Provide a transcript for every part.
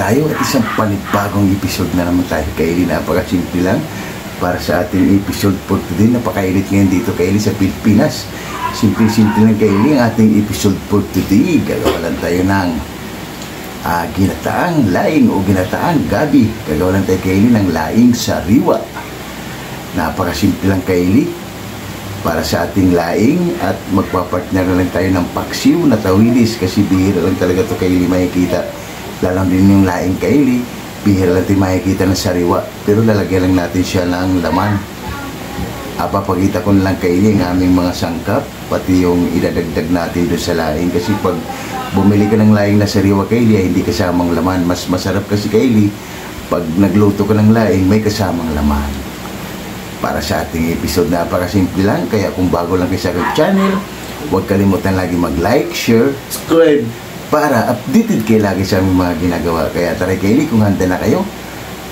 tayo at isang panibagong episode na naman tayo. Kaili, napakasimple lang para sa ating episode for today. Napakainit ngayon dito, Kaili, sa Pilipinas. Simple-simple lang, Kaili, ang ating episode for today. Gagawa lang tayo ng ginataang laing o ginataang gabi. Gagawa lang tayo, Kaili, ng laing sariwa. Napakasimple lang, Kaili, para sa ating laing, at magpapartner na lang tayo ng paksiw na tawilis kasi bihira lang talaga to, Kaili, makikita. Lalang din yung laing, Kaili, bihira lang tayo makikita ng sariwa, pero lalagyan lang natin siya ng laman. Papakita ko na lang, Kaili, ang aming mga sangkap, pati yung idadagdag natin doon sa laing, kasi pag bumili ka ng laing na sariwa, Kaili, hindi kasamang laman. Mas masarap kasi, Kaili, pag nagluto ka ng laing may kasamang laman. Para sa ating episode, napakasimple lang. Kaya kung bago lang kayo sa aking channel, huwag kalimutan lagi mag-like, share, subscribe para updated kayo lagi sa aming mga ginagawa. Kaya tara, Kaili, kung handa na kayo,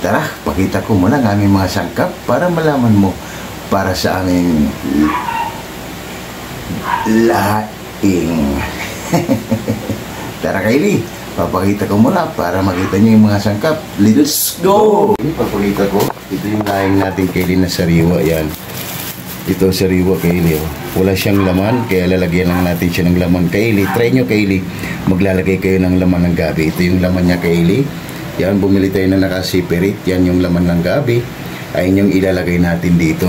tara, pakita ko muna ang aming mga sangkap para malaman mo para sa aming laing. Tara, Kaili, papakita ko muna para makita nyo yung mga sangkap. Let's go! Papakita ko. Ito yung laing natin, Kaili, na sariwa. Yan. Ito sariwa, Kaili. Oh. Wala siyang laman, kaya lalagyan lang natin siya ng laman. Kaili, try nyo, Kaili. Maglalagay kayo ng laman ng gabi. Ito yung laman niya, Kaili. Yan, bumili tayo na naka-separate. Yan yung laman ng gabi. Ayun yung ilalagay natin dito.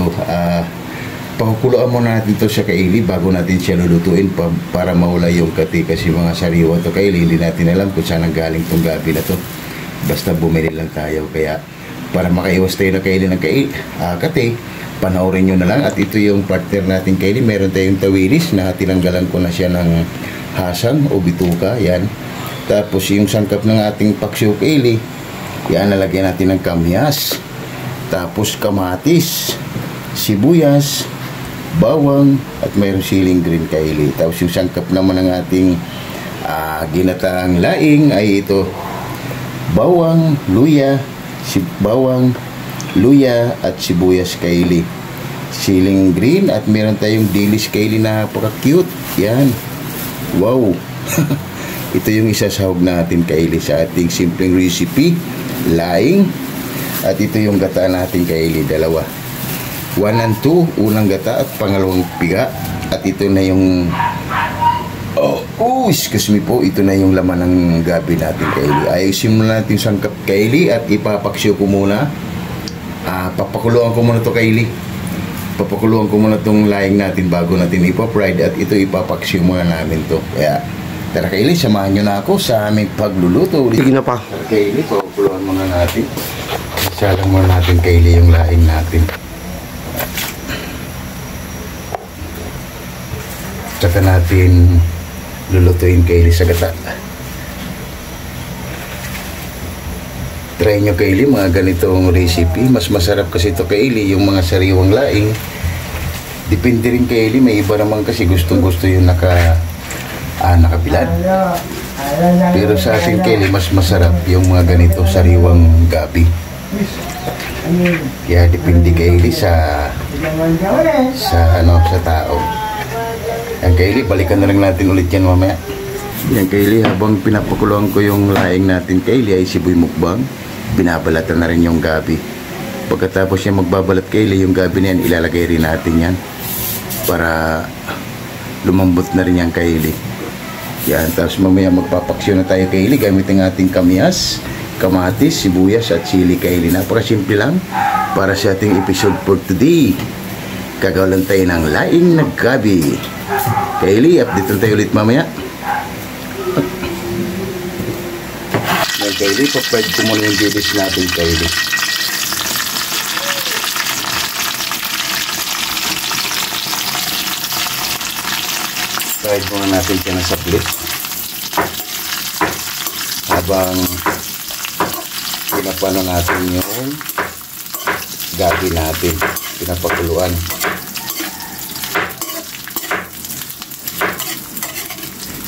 Pakukuluan muna natin ito sa, Kaili, bago natin siya lulutuin para mawala yung kati. Kasi mga sariwa to, Kaili, hindi natin alam kung saan galing tong gabi na to. Basta bumili lang tayo. Kaya para makaiwas tayo na, Kaili, ng kati, panoorin nyo na lang. At ito yung partner natin, Kaili. Meron tayong tawilis na tinanggalan ko na siya ng hasang o bituka. Yan. Tapos yung sangkap ng ating paksiw, Kaili, yan, lalagyan natin ng kamyas. Tapos kamatis, sibuyas, bawang, at mayroong siling green, Kaili. Tapos yung sangkap naman ng ating ginataang laing ay ito: bawang, luya, at sibuyas, Kaili. Siling green, at meron tayong dilis, Kaili, na napaka-cute. Yan. Wow! Ito yung isasahog natin, Kaili, sa ating simpleng recipe, laing. At ito yung gata natin, Kaili, dalawa. 1 and 2, unang gata at pangalawang piga. At ito na yung excuse me po, ito na yung laman ng gabi natin, Kaili. Ayusin muna natin yung sangkap, Kaili, at ipapaksiw ko muna. Papakuluan ko muna to, Kaili. Papakuluan ko muna tong laing natin bago natin ipa-fried, at ito ipapaksiw muna namin to. Kaya tara, Kaili, samahan nyo na ako sa aming pagluluto. Sige na pa. Tara, Kaili, papakuluan muna natin. Salang muna natin, Kaili, yung laing natin. Tsaka natin lulutuin, Kaili, sa gata. Try nyo, Kaili, mga ganitong recipe. Mas masarap kasi ito, Kaili, yung mga sariwang laing. Depende rin, Kaili, may iba naman kasi gustong-gusto yung nakabilad. Pero sa atin, Kaili, mas masarap yung mga ganito sariwang gabi. Kaya depende, Kaili, sa tao. Yan, Kaili, balikan na lang natin ulit yan mamaya. Yan, Kaili, habang pinapakuluan ko yung laing natin, Kaili, ay siboy mukbang. Binabalatan na rin yung gabi. Pagkatapos siya magbabalat, Kaili, yung gabi na yan, ilalagay rin natin yan para lumambot na rin yan, Kaili. Yan, tapos mamaya magpapaksyon na tayo, Kaili, gamit ang ating kamyas, kamatis, sibuyas, at sili, Kaili. Napakasimple lang para sa ating episode for today. Gagawa lang tayo ng laing na gabi. Kaili, update lang tayo ulit mamaya. Ngayon, Kaili, pa-fried ko muna yung dilis natin, Kaili. Fried muna natin siya na saplit. Habang pinapano natin yung gabi natin, pinapakuluan.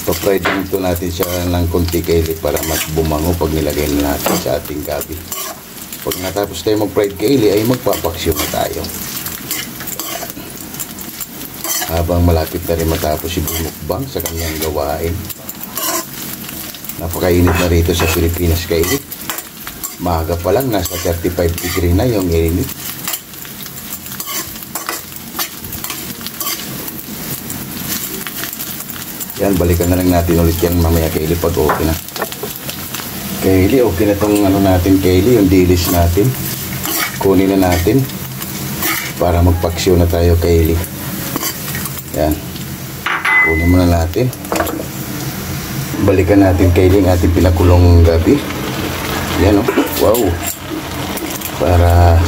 Pa-fried nito natin siya ng konti, Kaili, para mas bumango pag nilagay na natin sa ating gabi. Pag natapos tayo mag-fried, Kaili, ay magpapaksyo na tayo. Habang malapit na rin matapos si Bumukbang sa kanyang gawain. Napakainit na rito sa Pilipinas, Kaili. Maga pa lang, nasa 35 degree na yung init. Yan, balikan na lang natin ulit yan mamaya Kaylee pag okay na. Kaylee, okay na tong ano natin Kaylee, yung dilis natin. Kunin na natin para magpaksyo na tayo Kaylee. Yan. Kunin muna natin. Balikan natin Kaylee ang ating pinakulong gabi. Yan oh. Wow. Para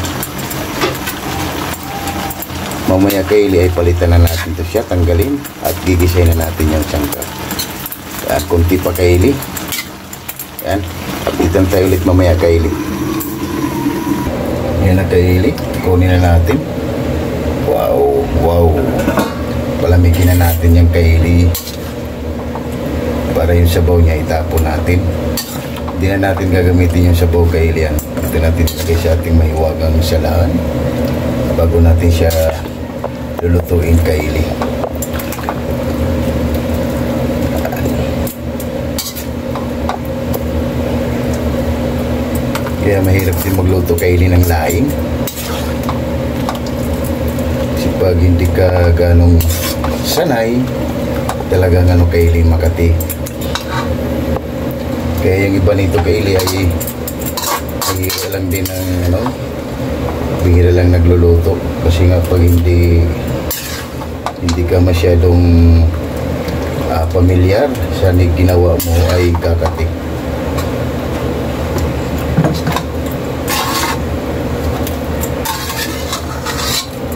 mamaya Kaylee ay palitan na natin to siya, tanggalin at gigisayin na natin yung sangkap. Yan, kunti pa Kaylee. Yan, updatean tayo ulit mamaya Kaylee. Yan na Kaylee, kunin na natin. Wow, wow. Palamigin na natin yung Kaylee para yung sabaw niya itapon natin. Hindi na natin gagamitin yung sabaw Kaylee yan. Ito natin ilagay sa ating mahiwagang salahan bago natin siya lulutuin Kaylee. Kaya mahirap din magluto Kaylee ng laing. Kasi pag hindi ka ganong sanay, talagang ano Kaylee makati. Kaya yung iba nito Kaylee ay bihira lang din ng ano, bihira lang nagluluto. Kasi nga pag hindi ka masyadong pamilyar sa ginawa mo ay kakatik.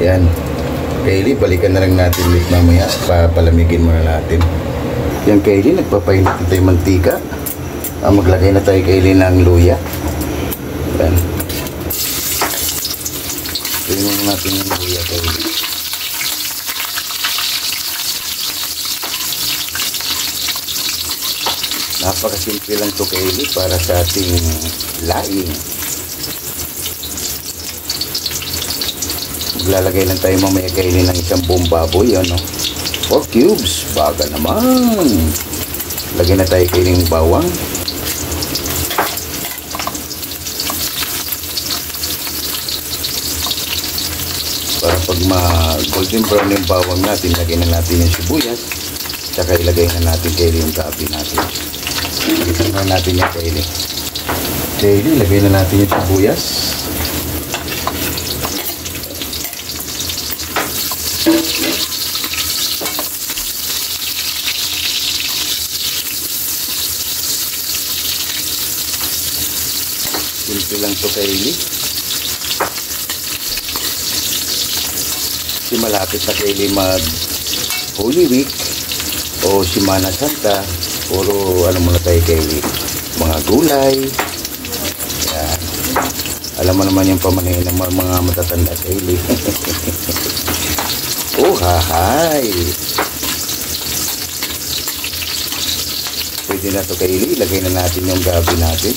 Yan. Kaylee, balikan na lang natin ulit mamaya. Palamigin muna natin. Yan Kaylee, nagpapainit na tayo mantika. Maglagay na tayo Kaylee ng luya. Yan. Tingnan natin yung luya Kaylee. Napakasimple lang to Kaylee para sa ating laing. Maglalagay lang tayo mamaya Kaylee ng isang buong baboy, ano? 4 cubes, baga naman. Lagyan na tayo Kaylee ng bawang. Para pag golden brown yung bawang natin, lagyan na natin yung sibuyas. Tsaka ilagay na natin Kaylee yung gabi natin. Lagyan na natin yung Kaylee. Kaylee, lagay na natin yung sibuyas. Simple lang to Kaylee. Si malapit na Kaylee mag Holy Week o Semana Santa, puro ano muna tayo Kaylee, mga gulay. Yan. Alam mo naman yung pamanahin ng mga matatanda Kaylee. Oh hahay. Pwede na to Kaylee, ilagay na natin yung gabi natin.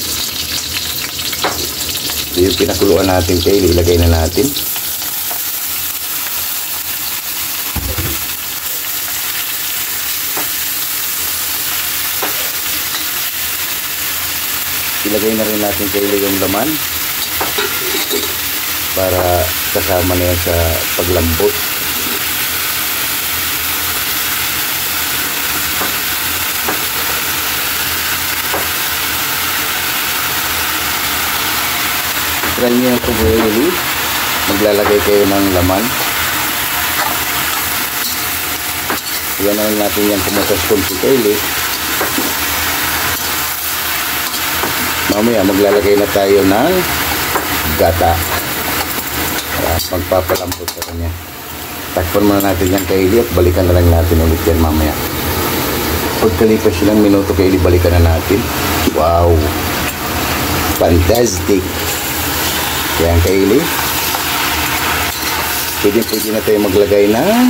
So, yung pinakuluan natin Kaylee, ilagay na natin. Ilagay na rin natin Kaylee yung laman para kasama na yan sa paglambot. Try nyo yung Kaylee. Maglalagay kayo ng laman. Iyan na natin yan pumatas konti Kaylee. Mamaya maglalagay na tayo ng gata. Magpapalambot sa kanya. Takpan muna natin yan Kaylee at balikan na lang natin ulit yan mamaya. Pagkalipas silang minuto Kaylee, balikan na natin. Wow! Fantastic! Yan Kaylee. Pwede na tayo maglagay ng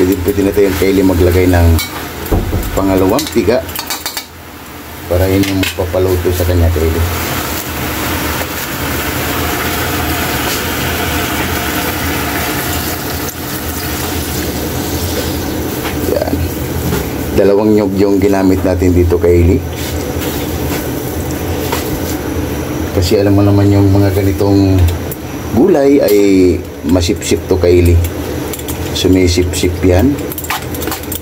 pwede na tayo Kaylee maglagay ng pangalawang piga para yun yung papaluto sa kanya Kaylee. Yan. Dalawang nyog yung ginamit natin dito Kaylee. Kasi alam mo naman yung mga ganitong gulay ay masipsip to Kaylee. Sumisip-sip yan.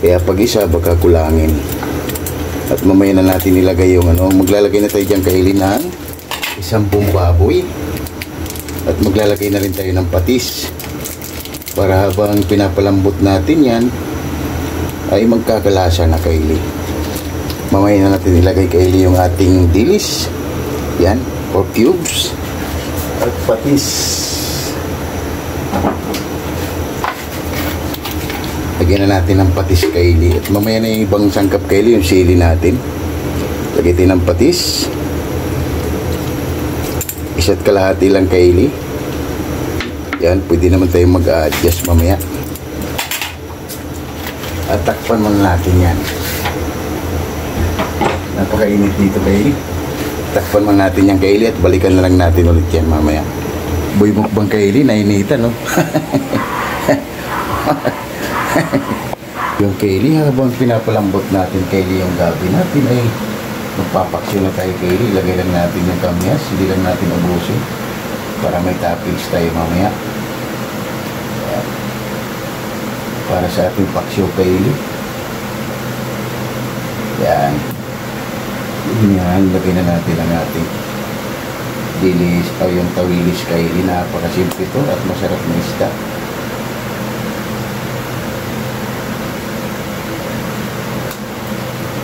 Kaya pag isa baka kulangin. At mamaya na natin nilagay yung ano. Maglalagay na tayo dyan Kaylee ng isang buong baboy. At maglalagay na rin tayo ng patis. Para habang pinapalambot natin yan ay magkakalasa na Kaylee. Mamaya na natin ilagay Kaylee yung ating dilis. Yan, 4 cubes. At patis. Lagyan na natin ng patis Kaylee. At mamaya na yung ibang sangkap Kaylee, yung sili natin. Lagyan natin ng patis. Isa't kalahati lang Kaylee. Yan, pwede naman tayo mag-adjust mamaya. At takpan muna natin yan. Napakainit dito Kaylee. Takpan muna natin yan Kaylee at balikan na lang natin ulit yan mamaya. Boy mukbang Kaylee, nainitan no? Yung Kaylee, habang pinapalambot natin Kaylee yung gabi natin ay magpapaksyon na tayo Kaylee. Lagay lang natin yung kamyas, hindi lang natin ubusin para may toppings tayo mamaya. Para sa ating paksyo Kaylee. Yan. Yan, lagay na natin ang ating dilis o yung tawilis Kaylee. Napakasimple ito at masarap na isda.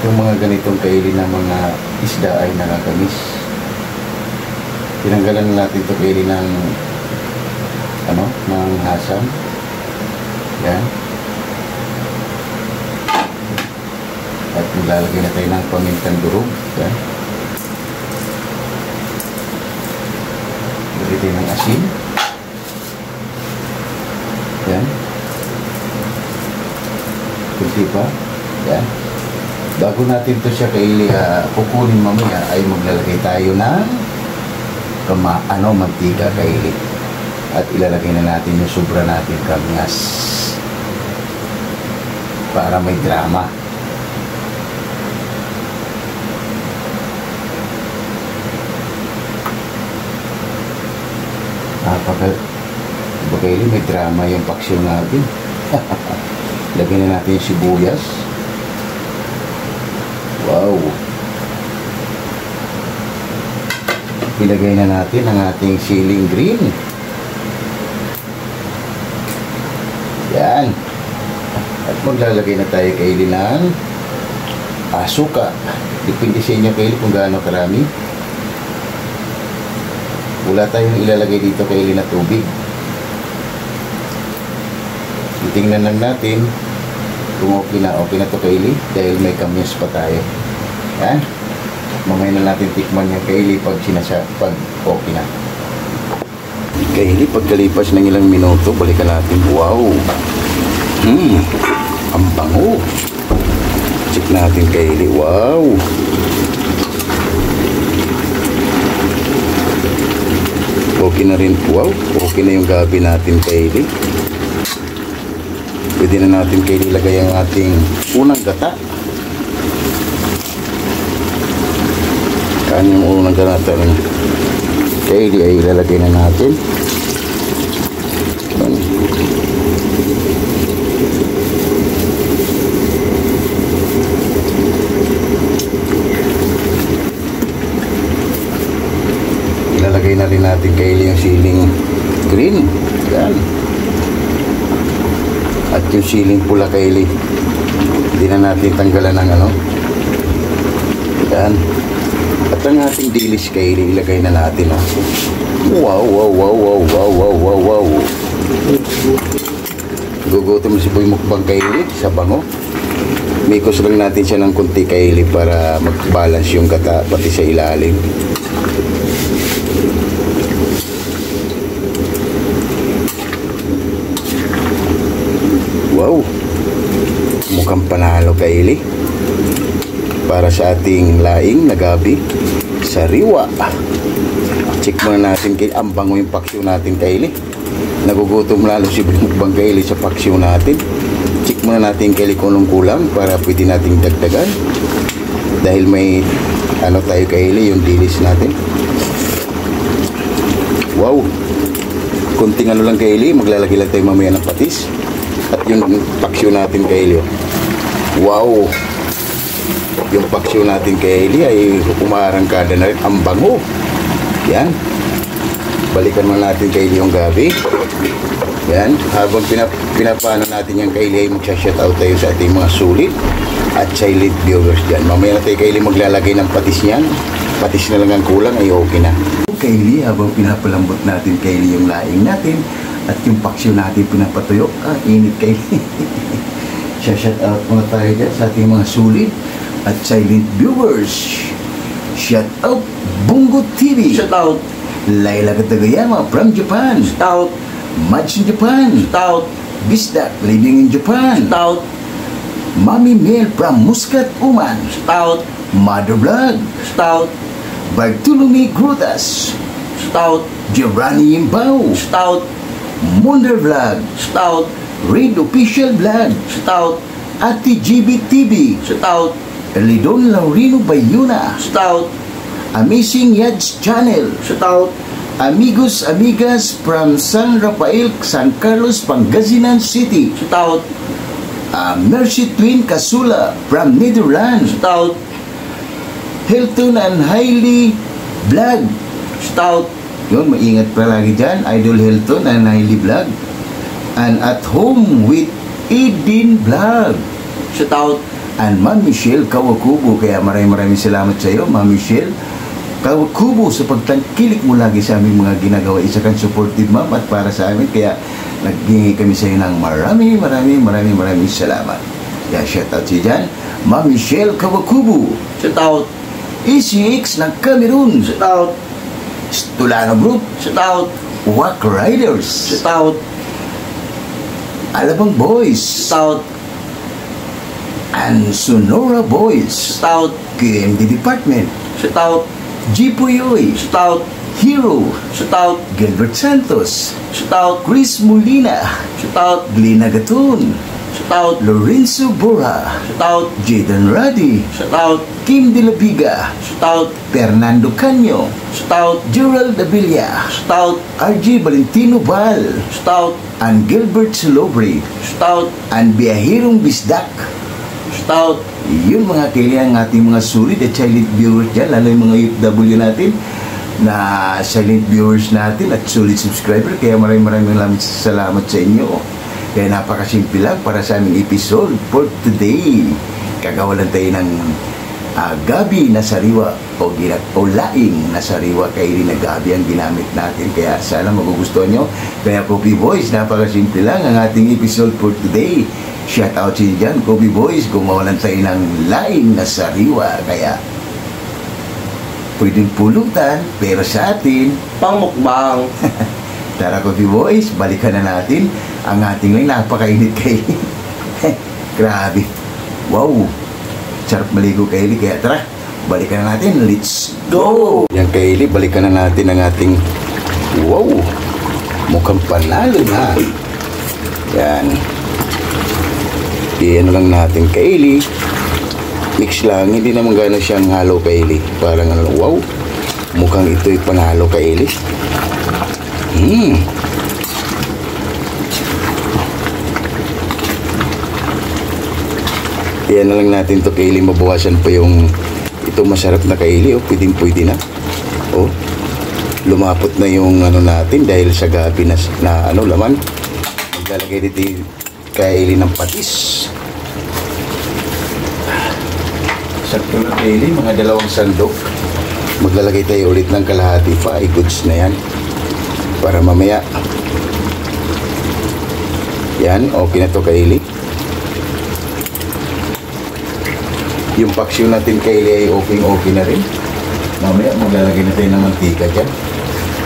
Yung mga ganitong Kaylee na mga isda ay nakakamis. Tinanggalan natin ito Kaylee ng ng hasang. Yan. At maglalagay na tayo ng pamintang durog. Yan. Lagay tayo ng asin. Yan. Kunti pa. Yan. Bago natin ito siya kukunin mamaya ay maglalagay tayo ng mantika Kaylee. At ilalagay na natin yung sobra natin kamyas. Para may drama. Kaylee, may drama yung paksyon natin. Lagyan na natin yung sibuyas. Wow. Ilagay na natin ang ating siling green. Yan. At maglalagay na tayo Kaylee ng asuka. Depende sa inyo Kaylee kung gaano karami. Wala tayong ilalagay dito Kaylee na tubig. Titingnan lang natin kung okay na to Kaylee dahil may kamyas pa tayo. Yan. Mamaya na natin tikman yung Kaylee pag okay na. Kaylee, pagkalipas ng ilang minuto, balikan natin. Wow! Ang bango! Check natin Kaylee. Wow! Okay na rin. Wow! Okay na yung gabi natin Kaylee. Pwede na natin Kaylee ilagay ang ating unang gata. Kaan yung unang gata Kaylee ay ilalagay na natin. Ilalagay na rin natin Kaylee yung siling green. Yan. At yung siling pula Kaylee, hindi na natin tanggalan ng Yan. At ang ating dilis Kaylee, ilagay na natin. Wow, wow, wow, wow, wow, wow, wow, wow. Gugutom si Boy Mukbang Kaylee sa bango. Mikos lang natin siya ng kunti Kaylee para mag-balance yung gata pati sa ilalim. Wow, mukhang panalo Kaylee para sa ating laing na gabi sariwa. Check muna natin ang bango yung paksyo natin Kaylee. Nagugutom lalo si Mukbang Kaylee sa paksyo natin. check muna natin kay kung anong kulang para pwede nating dagdagan. Dahil may ano tayo kay yung dilis natin. Wow! Kunting ano lang kay maglalagay lang tayo mamaya ng patis. At yung paksyo natin kay wow! Yung paksyo natin kay ay umarangkada na rin. Ang bango! Yan. Balikan mo natin kay yung gabi. Yan. Habang pinapano natin yung kay ay magsha-shoutout tayo sa ating mga sulit at silent viewers dyan. Mamaya na tayo kay maglalagay ng patis niyan. Patis na lang ang kulang ay okay na. Kay habang pinapalambot natin kay yung laing natin at yung paksyo natin pinapatuyo. Init kay shoutout muna tayo dyan sa ating mga sulit at silent viewers. Shoutout Bungo TV. Shoutout Laila Katagayama from Japan. Shoutout Match in Japan. Shoutout Bisdak living in Japan. Shoutout Mami Mel from Muscat, Oman. Shoutout Mother Vlog. Shoutout Bartolome Grutas. Shoutout Giovanni Imbao. Shoutout Munder Vlog. Shoutout Raid Official Vlog. Shoutout Ate GB TV. Shoutout Lidon Laurino Bayuna. Shoutout Amazing Yads Channel. Shoutout Amigos Amigas from San Rafael, San Carlos, Pangasinan City. Shoutout Mercy Twin Casula from Netherlands. Shoutout Hilton and Hailey Vlog. Shoutout Yun, maingat pa lagi dyan. Idol Hilton and Hailey Vlog. And At Home with Eden Vlog. Shoutout And Ma'am Michelle Kawakubo. Kaya maraming salamat sa iyo, Ma'am Michelle Kawakubo, sa pagtangkilik mo lagi sa aming mga ginagawa. Isa kang supportive, ma'am, at para sa amin. Kaya naghingi kami sa iyo ng maraming salamat. Kaya shoutout siya dyan, Ma'am Michelle Kawakubo. Shoutout ECX ng Cameroon. Shoutout Stulano Group. Shoutout Wack Riders. Shoutout Alabang Boys. Shoutout And Sonora Boys. Shoutout KMD Department. Shoutout Jipoyoy. Shoutout Hero. Shoutout Gilbert Santos. Shoutout Chris Molina. Shoutout Glina Gatun. Shoutout Lorenzo Bora. Shoutout Jaden Radi. Shoutout Kim De La Viga. Shoutout Fernando Canyo. Shoutout Gerald Davilla. Shoutout RG Valentino Val. Shoutout And Gilbert Solobre. Shoutout And Biyahirong Bisdak. Shoutout Yun mga kailangan ng ating mga sulit at silent viewers dyan, lalo yung mga UFW natin na silent viewers natin at sulit subscriber. Kaya maraming salamat sa inyo. Kaya napakasimple lang para sa aming episode for today. Kagawalan tayo ng gabi na sariwa o laing na sariwa kay na gabi ang ginamit natin. Kaya sana magugustuhan nyo. Kaya Kopi Boys, napakasimple lang ang ating episode for today. Shout out siya dyan, Kopi Boys, gumawalan tayo ng laing na sariwa. Kaya pwedeng pulutan, pero sa atin pangmukbang. Tara Kopi Boys, balikan na natin ang ating ngayon. Napakainit kay grabe. Wow, sarap maligo kay Eli. Kaya tara, balikan na natin. Let's go! Yan kay Eli, balikan na natin ang ating wow, mukhang panalo na. Yan. Iyan lang natin kay Eli. Mix lang, hindi naman gano'n siyang halo kay Eli. Parang ano, wow, mukhang ito'y panalo kay Eli. Iyan na lang natin to kay Eli. Mabawasan pa yung ito masarap na kay Eli. Pwede na. Lumapot na yung ano natin dahil sa gabi na ano laman. Maglalagay dito kay Eli ng patis. Sakto na kay Eli, mga 2 sandok. Maglalagay tayo ulit ng kalahati pa. Ay goods na yan. Para mamaya. Yan, okay na to kay Eli. Yung paksyo natin kay Eli ay okay na rin. Mamaya maglalagay na tayo ng mantika dyan.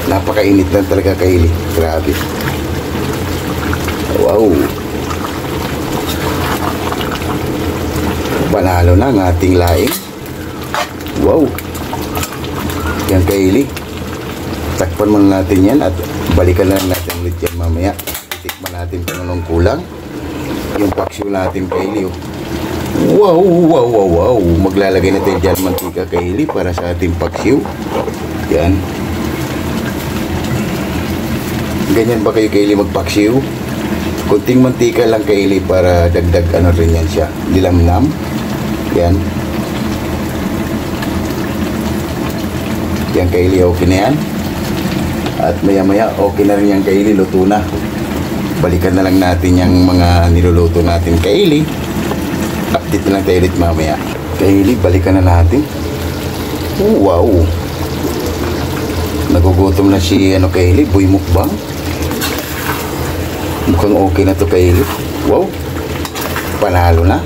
Napakainit lang talaga kay Eli. Grabe. Wow. Panalo na ang ating laing. Wow. Yan kay Eli. Takpan muna natin yan at balikan lang natin ulit yan mamaya. Tikman natin kung anong kulang. yung paksiw natin Kaylee. Wow, wow, wow, wow. Maglalagay na tayo dyan mantika Kaylee para sa ating paksiw. Yan. Ganyan ba kayo Kaylee magpaksiw? Kunting mantika lang Kaylee para dagdag ano rin yan siya. Lilamnam. Yan. Yan Kaylee, okay na yan. At maya maya okay na rin yan Kaylee, luto na. Balikan na lang natin yung mga niluluto natin Kaylee. Update na lang tayo ulit mamaya. Kaylee, balikan na natin. Oh, wow. Nagugutom na si Kaylee, boy mukbang. Mukhang okay na to Kaylee. Wow. Panalo na.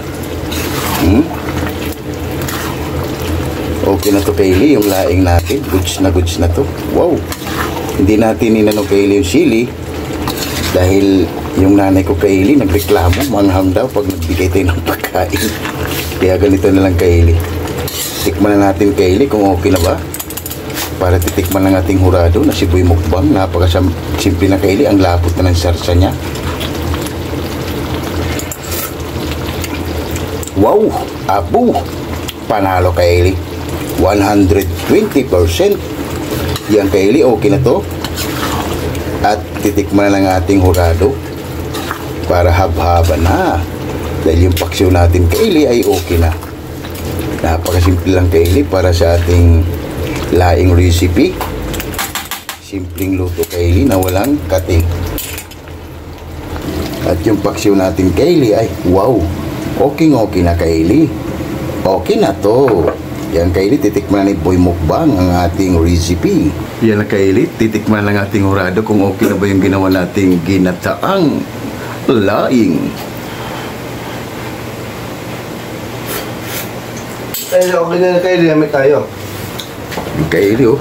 Okay na to Kaylee, yung laing natin. Goods na to. Wow. Hindi natin inano Kaylee yung sili. Dahil yung nanay ko Kaylee nagreklamo, mangham daw pag nagbigay tayo ng pagkain. Kaya ganito na lang Kaylee. Tikman na natin Kaylee kung okay na ba. Para titikman ng ating hurado na si Boy Mukbang. Napakasimple na Kaylee, ang lapot na ng sarsa niya. Wow! Abo! Panalo Kaylee. 120%. Yan Kaylee, okay na to. At titikman na ng ating hurado para hab-haba na. Dahil yung paksiw natin Kaylee ay okay na. Napakasimple lang Kaylee para sa ating laing recipe. Simpleng luto Kaylee na walang kating. At yung paksiw natin Kaylee ay wow, okay na Kaylee. Okay na to. Yan Kaylee, titikman na ni Boy Mukbang ang ating recipe. Yan na Kaylee, titikman lang ating hurado kung okay na ba yung ginawa nating ginataang laing. Okay na Kaylee, may tayo. Kaylee, oh.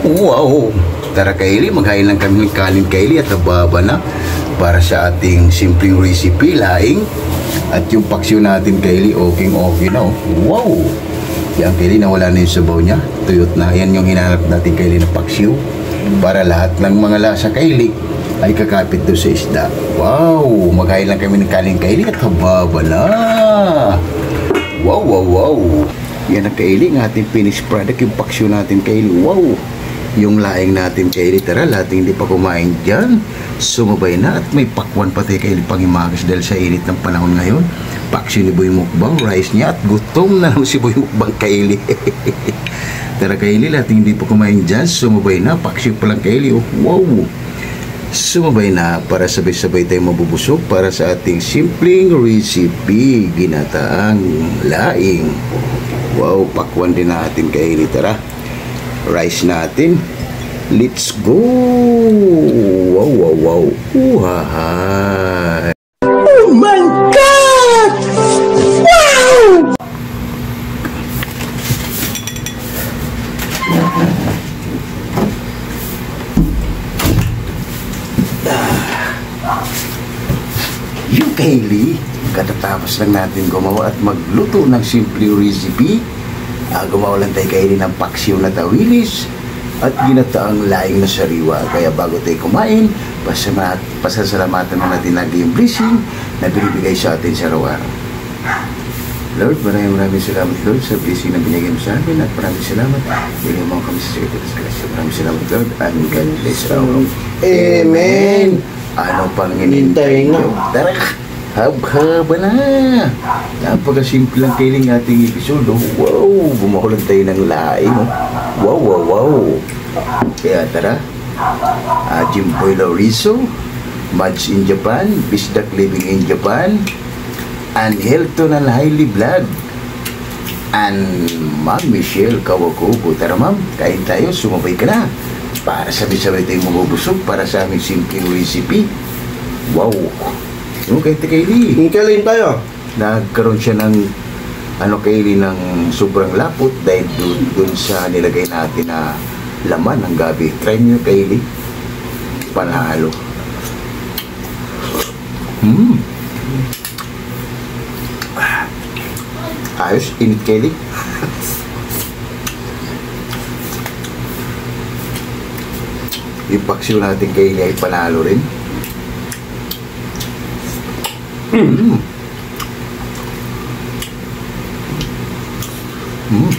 Wow. Tara Kaylee, maghain lang kami ng kanin Kaylee at nababa na para sa ating simpleng recipe, laing. At yung paksiw natin Kaylee, okay na, oh. Wow. Yan Kaylee, nawala na yung sabaw niya. Tuyot na. Yan yung hinanap natin Kaylee na paksiw. Para lahat ng mga lasa Kaylee ay kakapit doon sa isda. Wow! Maghain lang kami ng kanin Kaylee at hababa na. Wow, wow, wow. Yan ang Kaylee, ng ating finished product. Yung paksiw natin Kaylee. Wow! Yung laing natin Kaylee. Tara, lahat hindi pa kumain dyan. Sumabay na at may pakwan pati Kaylee pangimagas dahil sa init ng panahon ngayon. Paksiw ni Boy Mukbang, rice niya at gutom na lang si Boy Mukbang Kaylee. Tara Kaylee, lahat hindi pa kumain dyan. Sumabay na, paksiw pa lang Kaylee. Oh, wow! Sumabay na para sabay-sabay tayo mabubusog para sa ating simpleng recipe, ginataang laing. Wow, pakwan din natin Kaylee. Tara, rice natin. Let's go! Wow, wow, wow. Uhahay! Oh my God! Wow! Yung Kaylee, katatapos lang natin gumawa at magluto ng simple recipe. Gumawa lang tayo Kaylee ng paksiw na tawilis at ginataang laing na sariwa. Kaya bago tayo kumain, pasasalamatan na natin lagi yung blessing na binibigay sa atin sa araw-araw. Lord, maraming salamat Lord sa blessing na binigay mo sa amin at maraming salamat. Bigyan mo kami sa sikreto sa klasya. Maraming salamat Lord and God bless all. Amen! Ano pang hinintay nyo? Tara! Hab-haba na! Napakasimple lang Kaylee ng ating episode. Oh. Wow! Gumawa lang tayo ng laing. Oh. Wow, wow, wow! Kaya tara, Jimboy Laurizo, Mads in Japan, Bisdak Living in Japan, and Hilton and Highly Vlog, and Ma'am Michelle Kawakubo. Tara ma'am, kain tayo, sumabay ka na para sabay-sabay tayong mabubusog para sa aming simpleng recipe. Wow! Yung Kaylee, Kailan tayo? nagkaroon siya ng Kaylee ng sobrang lapot dahil dun sa nilagay natin na laman ng gabi. Try nyo Kaylee, panalo. Ayos, init Kaylee. Yung paksiw natin Kaylee ay panalo rin. Mm. Mm.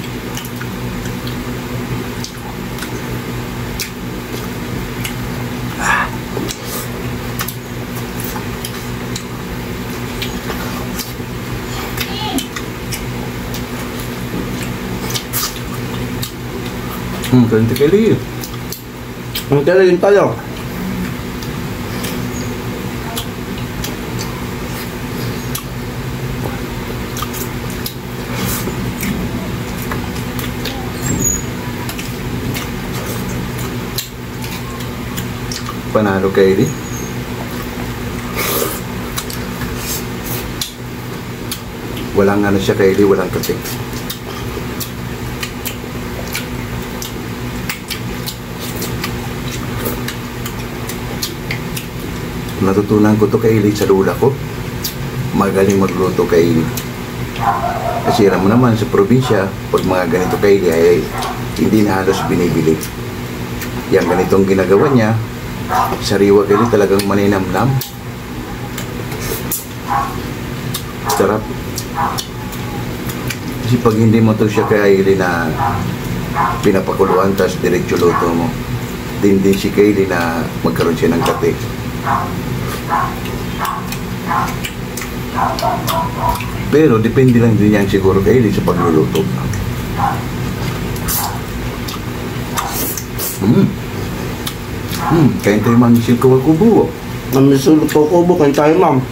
Ganti kali. Ang kailangan tayo. Panalo kay Eli. Walang ano siya kay Eli, walang kape. Natutunan ko to kay Eli sa lula ko. Magaling magluto kay Eli. Kasi alam mo naman sa probinsya, pag mga ganito kay Eli ay hindi na halos binibili. Yang ganitong ginagawa niya, sariwa kay Eli talagang maninamnam. Sarap. Kasi pag hindi mo to siya kay Eli na pinapakuluan tapos diretso luto mo, hindi si Kaylee na magkaroon siya ng kate. Pero depende lang din yan siguro kay Eli sa pagluluto. Kain tayo mangisil ko kubo. Namisulot ko kubo, kain tayo, ma'am.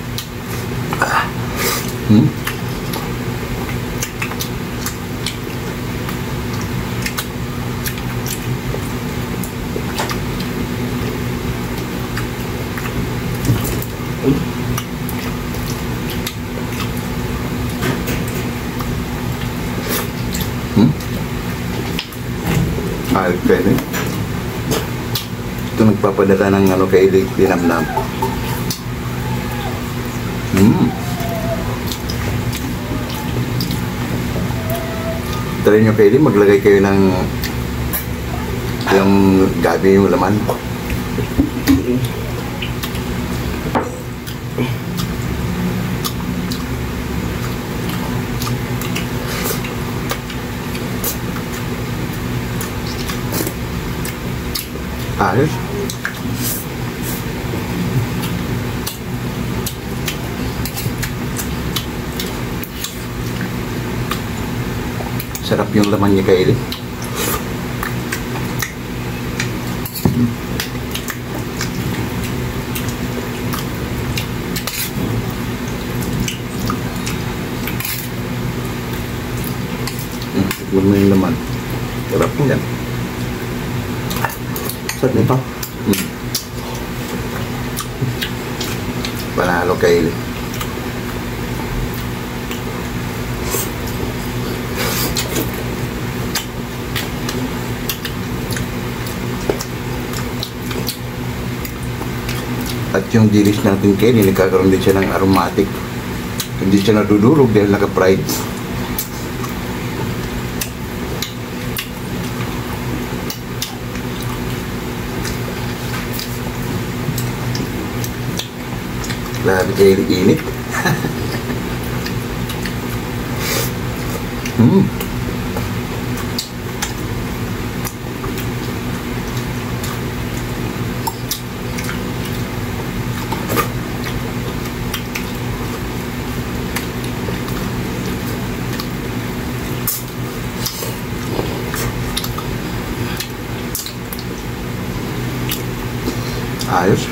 Pwede. Ito nagpapadala ng ano kay Eli, dinamnam. Try nyo kay Eli, maglagay kayo ng yung gabi yung laman. Ayos. Sarap yung laman niya kay Eli. Tignan mo yung laman. Sarap mo yan. Sarap nito. Panalo kay Eli. At yung dilis natin kay Eli, nagkakaroon din siya ng aromatic. Hindi siya nadudurog dahil naka-fried. Grabe kay Eli, init. Ayos.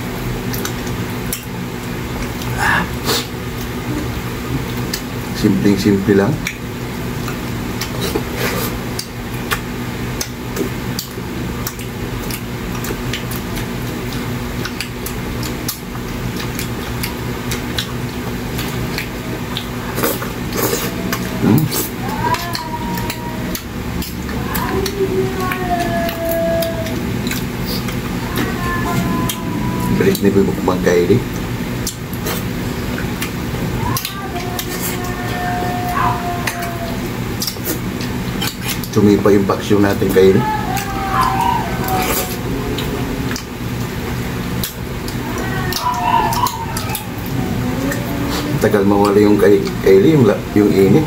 Simpleng-simple lang. Balik ni Bumukbang kay Eli. Sumipa yung paksyon natin kay Eli. Tagal mawala yung Kaylee, yung init.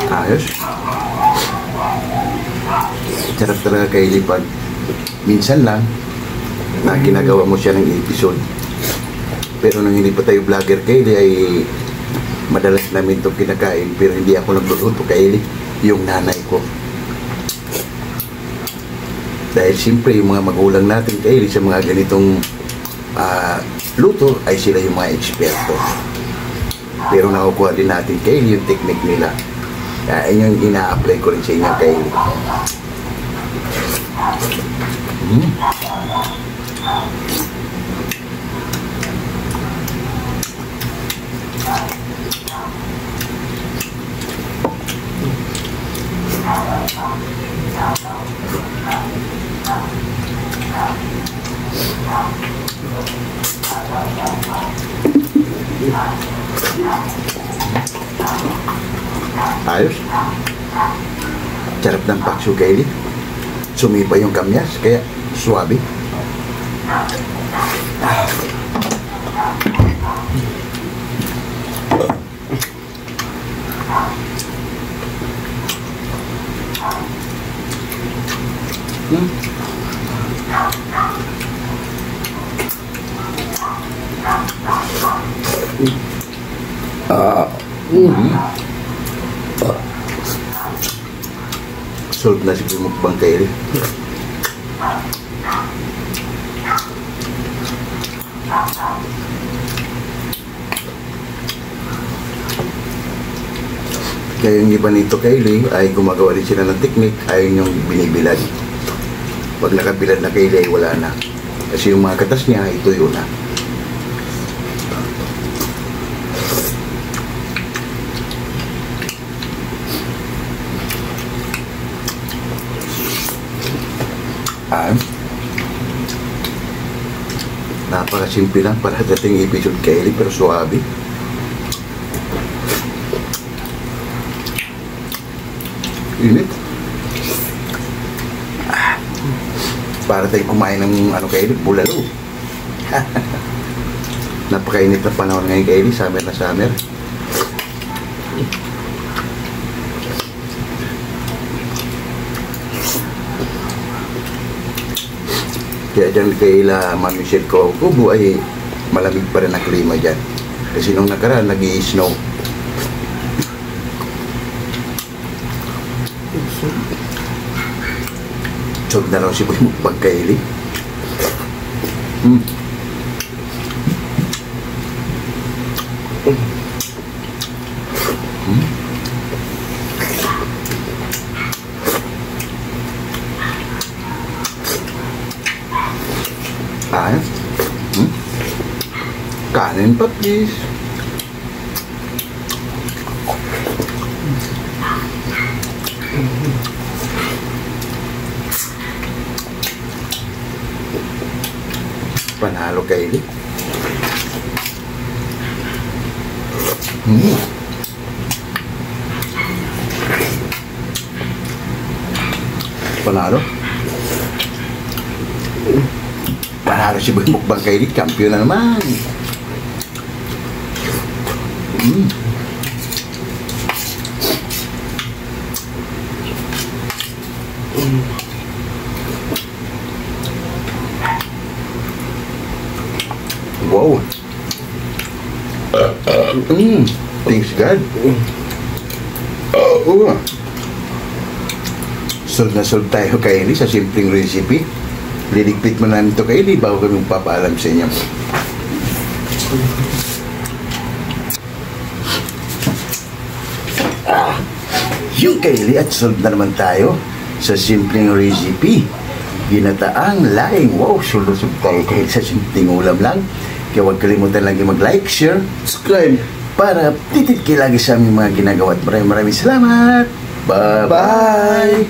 Ayos. Sarap talaga Kaylee pag minsan lang na ginagawa mo siya ng episode. Pero nung hindi pa tayo vlogger Kaylee ay madalas namin itong kinakain, pero hindi ako nagluluto Kaylee, yung nanay ko. Dahil siyempre yung mga magulang natin Kaylee sa mga ganitong luto ay sila yung mga eksperto. Pero nakukuha din natin Kaylee yung technique nila. Kaya yung ina-apply ko rin sa inyo Kaylee. Ayos. Sarap ng pakso Kaylee. Sumipa yung kamyas, kaya suwabe. Solve na si mukbang Kaylee. Kaya yung iba nito Kaylee ay gumagawa rin sila ng technique, ay yung binibilad. Pag nakabilad na Kaylee ay wala na. Kasi yung mga katas niya, ito yun na. Napakasimple lang para dating episode Kaylee, pero suwabe. Init. Para tayong kumain ng Kaylee, bulalo. Napakainit na panahon ngayon Kaylee, summer na summer. Kaya dyan kaila Ma'am Michelle Kubo ay malamig pa rin ang klima dyan. Kasi nung nakaraan, nag-i-snow. Sod na raw si Boy mukbang Kaylee. Kanin pa please. Panalo Kaylee. Panalo. Panalo si Boy mukbang Kaylee, kampiyon na naman. Wow. Thanks God. Solve na solve tayo Kaylee sa simpleng recipe. Liligpit mo namin ito Kaylee bago kami magpapaalam sa inyo. Yung Kaylee, at solve na naman tayo sa simpleng recipe. Ginataang laing. Wow, sulusog tayo Kaylee sa simpleng ulam lang. Kaya huwag kalimutan lagi mag-like, share, subscribe para titid kayo lagi sa aming mga ginagawa. Maraming salamat. Bye-bye.